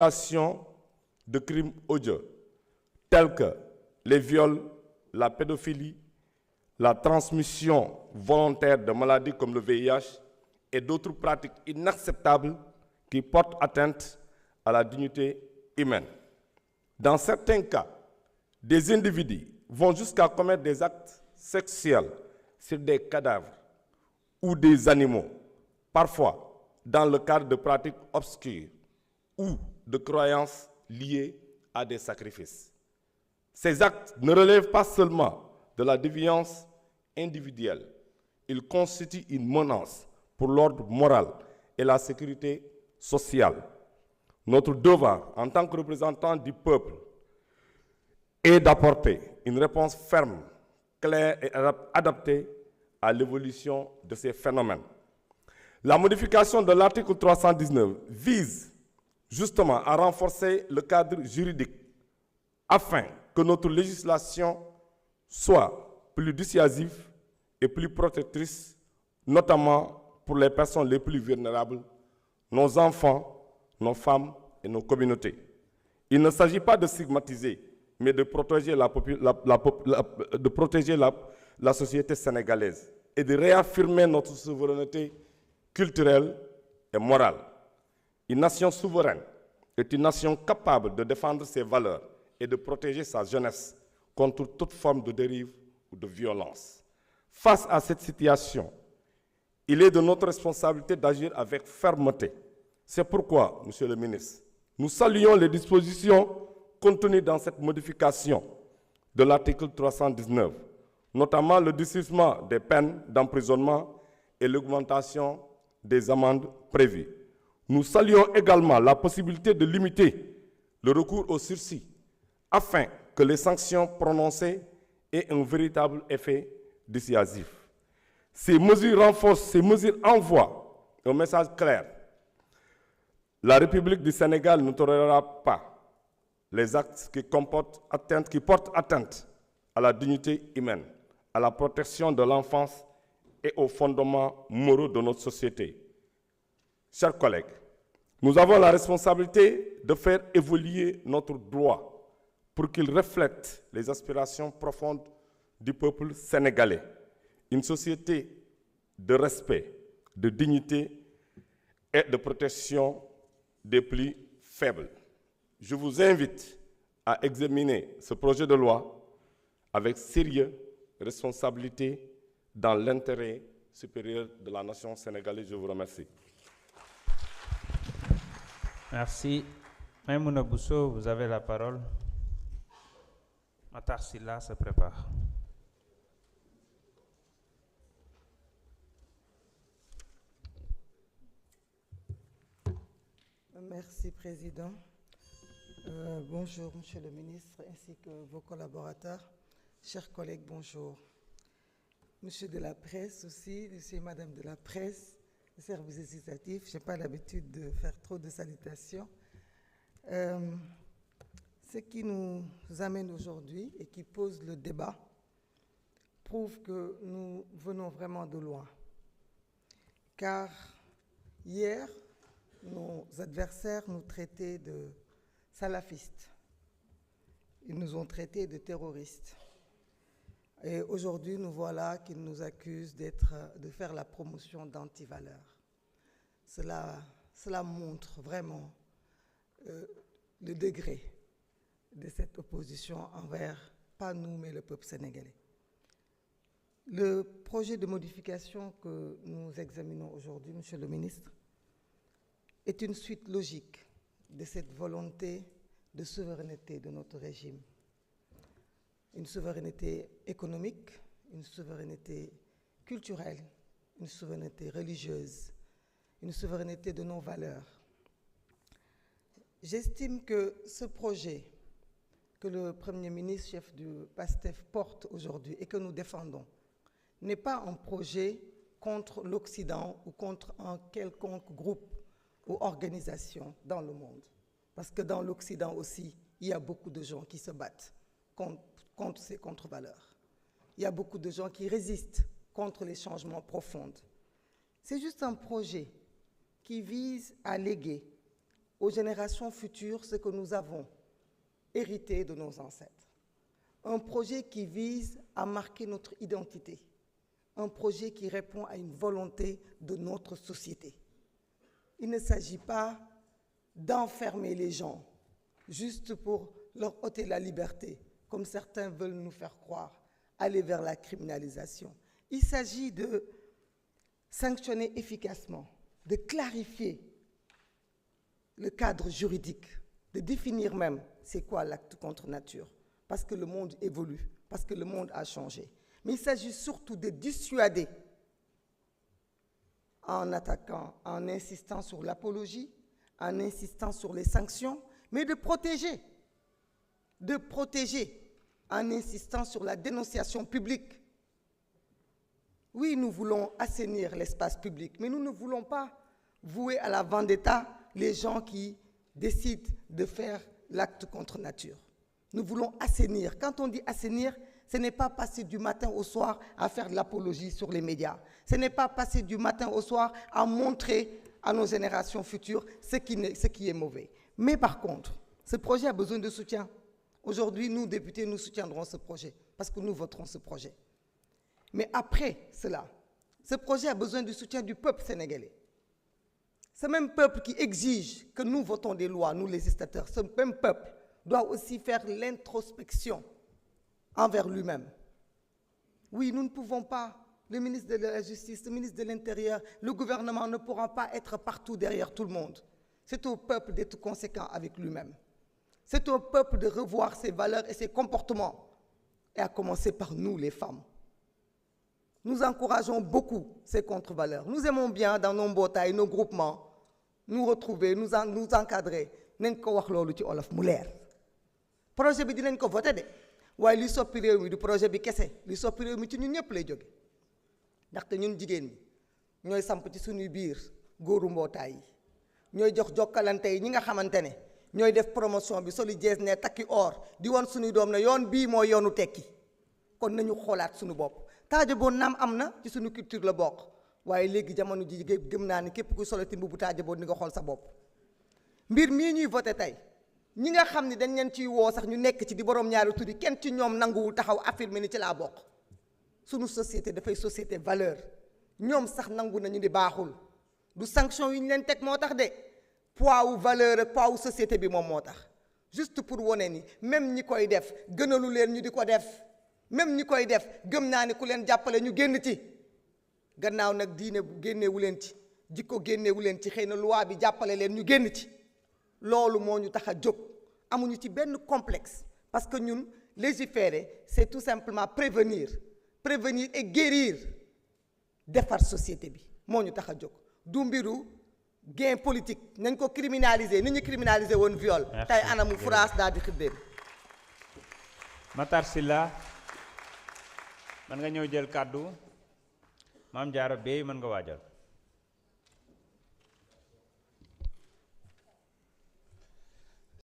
de crimes odieux tels que les viols, la pédophilie, la transmission volontaire de maladies comme le VIH et d'autres pratiques inacceptables qui portent atteinte à la dignité humaine. Dans certains cas, des individus vont jusqu'à commettre des actes sexuels sur des cadavres ou des animaux, parfois dans le cadre de pratiques obscures ou de croyances liées à des sacrifices. Ces actes ne relèvent pas seulement de la déviance individuelle, ils constituent une menace pour l'ordre moral et la sécurité sociale. Notre devoir, en tant que représentants du peuple, est d'apporter une réponse ferme, claire et adaptée à l'évolution de ces phénomènes. La modification de l'article 319 vise justement à renforcer le cadre juridique afin que notre législation soit plus dissuasive et plus protectrice, notamment pour les personnes les plus vulnérables, nos enfants, nos femmes et nos communautés. Il ne s'agit pas de stigmatiser, mais de protéger la société sénégalaise et de réaffirmer notre souveraineté culturelle et morale. Une nation souveraine est une nation capable de défendre ses valeurs et de protéger sa jeunesse contre toute forme de dérive ou de violence. Face à cette situation, il est de notre responsabilité d'agir avec fermeté. C'est pourquoi, Monsieur le ministre, nous saluons les dispositions contenues dans cette modification de l'article 319, notamment le durcissement des peines d'emprisonnement et l'augmentation des amendes prévues. Nous saluons également la possibilité de limiter le recours au sursis afin que les sanctions prononcées aient un véritable effet dissuasif. Ces mesures envoient un message clair. La République du Sénégal ne tolérera pas les actes qui portent atteinte à la dignité humaine, à la protection de l'enfance et aux fondements moraux de notre société. Chers collègues, nous avons la responsabilité de faire évoluer notre droit pour qu'il reflète les aspirations profondes du peuple sénégalais. Une société de respect, de dignité et de protection des plus faibles. Je vous invite à examiner ce projet de loi avec sérieux, responsabilité, dans l'intérêt supérieur de la nation sénégalaise. Je vous remercie. Merci. Maïmouna Bousso, vous avez la parole. Matar Sylla se prépare. Merci, Président. Bonjour, Monsieur le ministre, ainsi que vos collaborateurs. Chers collègues, bonjour. Monsieur de la presse aussi, monsieur et madame de la presse, le service législatif, je n'ai pas l'habitude de faire trop de salutations. Ce qui nous amène aujourd'hui et qui pose le débat prouve que nous venons vraiment de loin. Car hier, nos adversaires nous traitaient de salafistes. Ils nous ont traités de terroristes. Et aujourd'hui, nous voilà qu'ils nous accusent de faire la promotion d'antivaleurs. Cela montre vraiment le degré de cette opposition envers, pas nous, mais le peuple sénégalais. Le projet de modification que nous examinons aujourd'hui, Monsieur le ministre, est une suite logique de cette volonté de souveraineté de notre régime. Une souveraineté économique, une souveraineté culturelle, une souveraineté religieuse, une souveraineté de nos valeurs. J'estime que ce projet que le Premier ministre, chef du PASTEF, porte aujourd'hui et que nous défendons n'est pas un projet contre l'Occident ou contre un quelconque groupe ou organisation dans le monde. Parce que dans l'Occident aussi, il y a beaucoup de gens qui se battent contre ces contre-valeurs. Il y a beaucoup de gens qui résistent contre les changements profonds. C'est juste un projet qui vise à léguer aux générations futures ce que nous avons hérité de nos ancêtres. Un projet qui vise à marquer notre identité. Un projet qui répond à une volonté de notre société. Il ne s'agit pas d'enfermer les gens juste pour leur ôter la liberté, comme certains veulent nous faire croire, aller vers la criminalisation. Il s'agit de sanctionner efficacement, de clarifier le cadre juridique, de définir même c'est quoi l'acte contre nature, parce que le monde évolue, parce que le monde a changé. Mais il s'agit surtout de dissuader en attaquant, en insistant sur l'apologie, en insistant sur les sanctions, mais de protéger en insistant sur la dénonciation publique. Oui, nous voulons assainir l'espace public, mais nous ne voulons pas vouer à la vendetta les gens qui décident de faire l'acte contre nature. Nous voulons assainir. Quand on dit assainir, ce n'est pas passer du matin au soir à faire de l'apologie sur les médias. Ce n'est pas passer du matin au soir à montrer à nos générations futures ce qui est mauvais. Mais par contre, ce projet a besoin de soutien. Aujourd'hui, nous, députés, nous soutiendrons ce projet parce que nous voterons ce projet. Mais après cela, ce projet a besoin du soutien du peuple sénégalais. Ce même peuple qui exige que nous votons des lois, nous législateurs, ce même peuple doit aussi faire l'introspection envers lui-même. Oui, nous ne pouvons pas, le ministre de la Justice, le ministre de l'Intérieur, le gouvernement ne pourra pas être partout derrière tout le monde. C'est au peuple d'être conséquent avec lui-même. C'est au peuple de revoir ses valeurs et ses comportements, et à commencer par nous, les femmes. Nous encourageons beaucoup ces contre-valeurs. Nous aimons bien, dans nos mbootaay, nos groupements, nous retrouver, nous encadrer. Nañ ko wax loolu ci olof mu leer. Projet bi dinañ ko voté de waaye li soppi réew mi du projet bi kese li soppi réew mi ci ñun ñëpp lay jóge ndaxte ñun jigéen ñi ñooy samp ci suñuy biir góoru mbootaay yi ñooy jox jokkalante yi ñi nga xamante ne ñooy def promotion bi soli jees ne takki or di won suñuy doom ne yoon bii mooy yoonu tekki kon nañu xoolaat suñu bopp taaja boo naam am na ci suñu culture la bokk waaye léegi jamono ji gëm naa ni képp kuy soloti mbubu taaja boo ni nga xool sa bopp mbir mii ñuy voté tey ñi nga xam ne dañ leen ciy woo sax ñu nekk ci di borom ñaari tuddi kenn ci ñoom nanguwul taxaw affirmer ni ci laa bokk suñu société dafay société valeur ñoom sax nangu nañu di baaxul du sanction yi ñu leen teg moo tax de poids wu valeur ak poids wu société bi moom moo tax juste pour wone ni même ñi koy def gënalu leen ñu di ko def même ñi koy def gëm naa ni ku leen jàppale ñu génn ci gannaaw nag diine génnewu leen ci jikko génnewu leen ci xëy na loi bi jàppale leen ñu génn ci loolu moo ñu tax a jóg amuñu ci benn complexe parce que ñun légiférer c'est tout simplement prévenir et guérir defar société bi moo ñu tax a jóg du mbiru gain politique nañ ko criminaliser ni ñu criminaliser woon viol tey anamu France daal di xiddeem Matar Sylla man nga ñëw jël kàddu Mame Diarra Bèye mën nga waajal